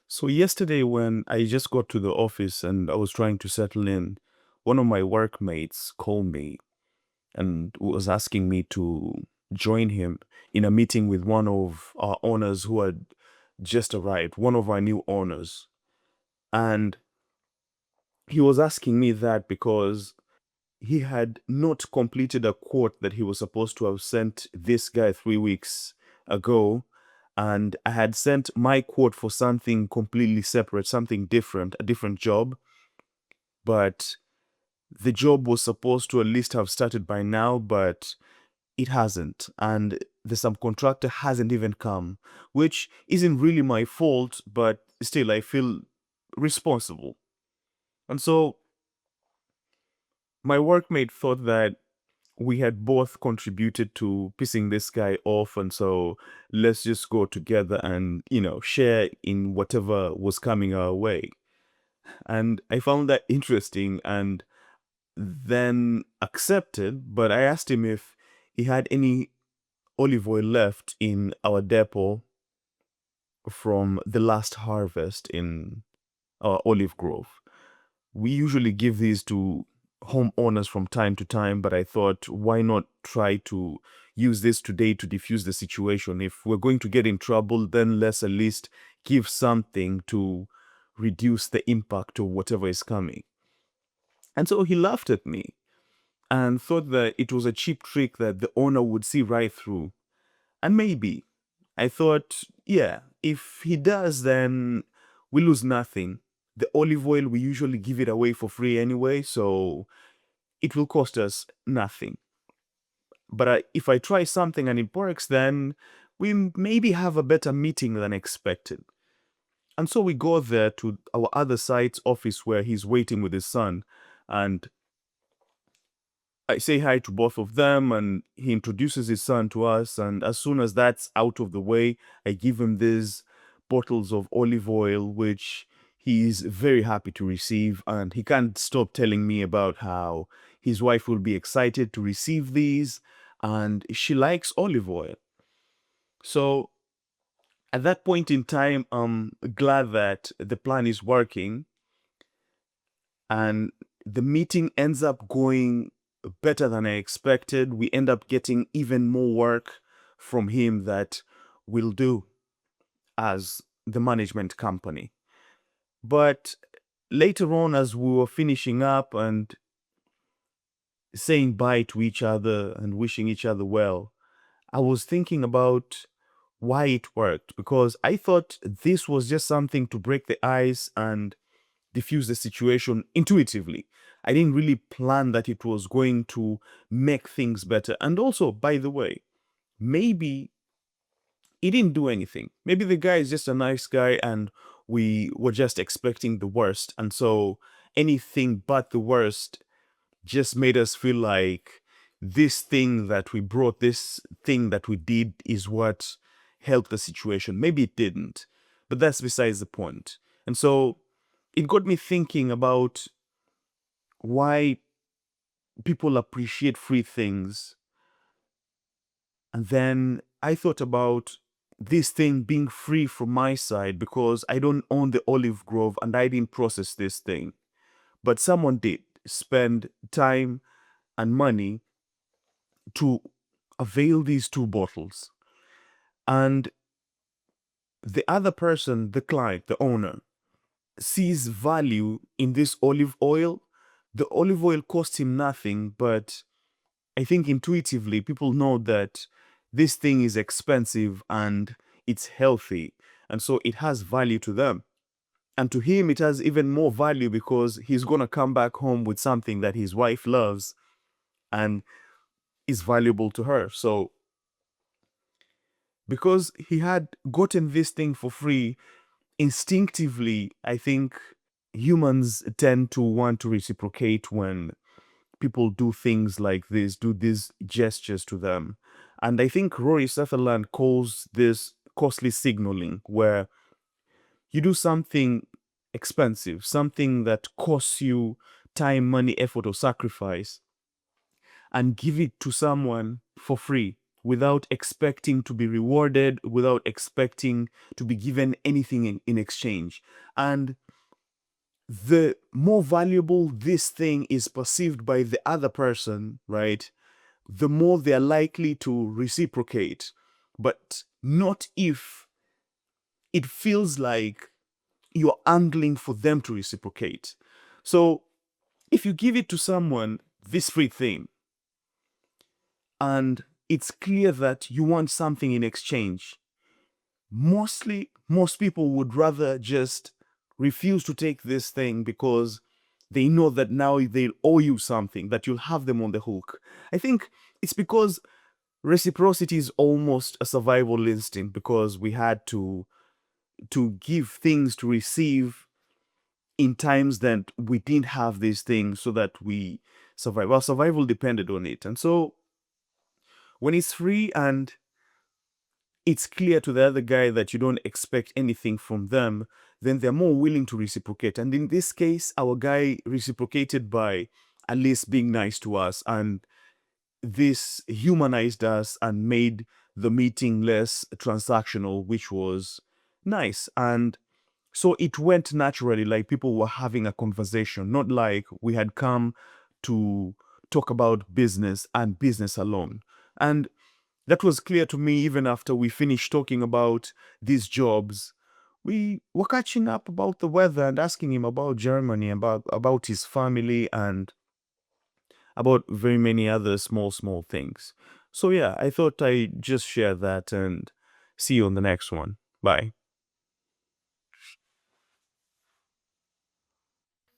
So yesterday when I just got to the office and I was trying to settle in, one of my workmates called me and was asking me to join him in a meeting with one of our owners who had just arrived, one of our new owners. And he was asking me that because he had not completed a quote that he was supposed to have sent this guy 3 weeks ago. And I had sent my quote for something completely separate, something different, a different job. But the job was supposed to at least have started by now, but it hasn't. And the subcontractor hasn't even come, which isn't really my fault, but still, I feel responsible. And so my workmate thought that we had both contributed to pissing this guy off, and so let's just go together and share in whatever was coming our way. And I found that interesting and then accepted. But I asked him if he had any olive oil left in our depot from the last harvest in our olive grove. We usually give these to homeowners from time to time, but I thought, why not try to use this today to diffuse the situation? If we're going to get in trouble, then let's at least give something to reduce the impact of whatever is coming. And so he laughed at me and thought that it was a cheap trick that the owner would see right through. And maybe. I thought, yeah, if he does, then we lose nothing. The olive oil, we usually give it away for free anyway, so it will cost us nothing. But if I try something and it works, then we maybe have a better meeting than expected. And so we go there to our other site's office where he's waiting with his son. And I say hi to both of them, and he introduces his son to us. And as soon as that's out of the way, I give him these bottles of olive oil, which he is very happy to receive. And he can't stop telling me about how his wife will be excited to receive these, and she likes olive oil. So at that point in time, I'm glad that the plan is working, and the meeting ends up going better than I expected. We end up getting even more work from him that we'll do as the management company. But later on, as we were finishing up and saying bye to each other and wishing each other well, I was thinking about why it worked, because I thought this was just something to break the ice and diffuse the situation intuitively. I didn't really plan that it was going to make things better. And also, by the way, maybe he didn't do anything. Maybe the guy is just a nice guy and we were just expecting the worst. And so anything but the worst just made us feel like this thing that we brought, this thing that we did is what helped the situation. Maybe it didn't, but that's besides the point. And so it got me thinking about why people appreciate free things. And then I thought about this thing being free from my side because I don't own the olive grove and I didn't process this thing. But someone did spend time and money to avail these two bottles. And the other person, the client, the owner, sees value in this olive oil. The olive oil costs him nothing, but I think intuitively people know that this thing is expensive and it's healthy. And so it has value to them. And to him, it has even more value because he's going to come back home with something that his wife loves and is valuable to her. So because he had gotten this thing for free, instinctively, I think humans tend to want to reciprocate when people do things like this, do these gestures to them. And I think Rory Sutherland calls this costly signaling, where you do something expensive, something that costs you time, money, effort, or sacrifice, and give it to someone for free without expecting to be rewarded, without expecting to be given anything in exchange. And the more valuable this thing is perceived by the other person, right, the more they're likely to reciprocate. But not if it feels like you're angling for them to reciprocate. So if you give it to someone, this free thing, and it's clear that you want something in exchange, most people would rather just refuse to take this thing because they know that now they'll owe you something, that you'll have them on the hook. I think it's because reciprocity is almost a survival instinct, because we had to give things to receive in times that we didn't have these things so that we survive. Our survival depended on it. And so when it's free and it's clear to the other guy that you don't expect anything from them, then they're more willing to reciprocate. And in this case, our guy reciprocated by at least being nice to us, and this humanized us and made the meeting less transactional, which was nice. And so it went naturally, like people were having a conversation, not like we had come to talk about business and business alone. And that was clear to me even after we finished talking about these jobs. We were catching up about the weather and asking him about Germany, about his family, and about very many other small things. So yeah, I thought I just share that, and see you on the next one. Bye.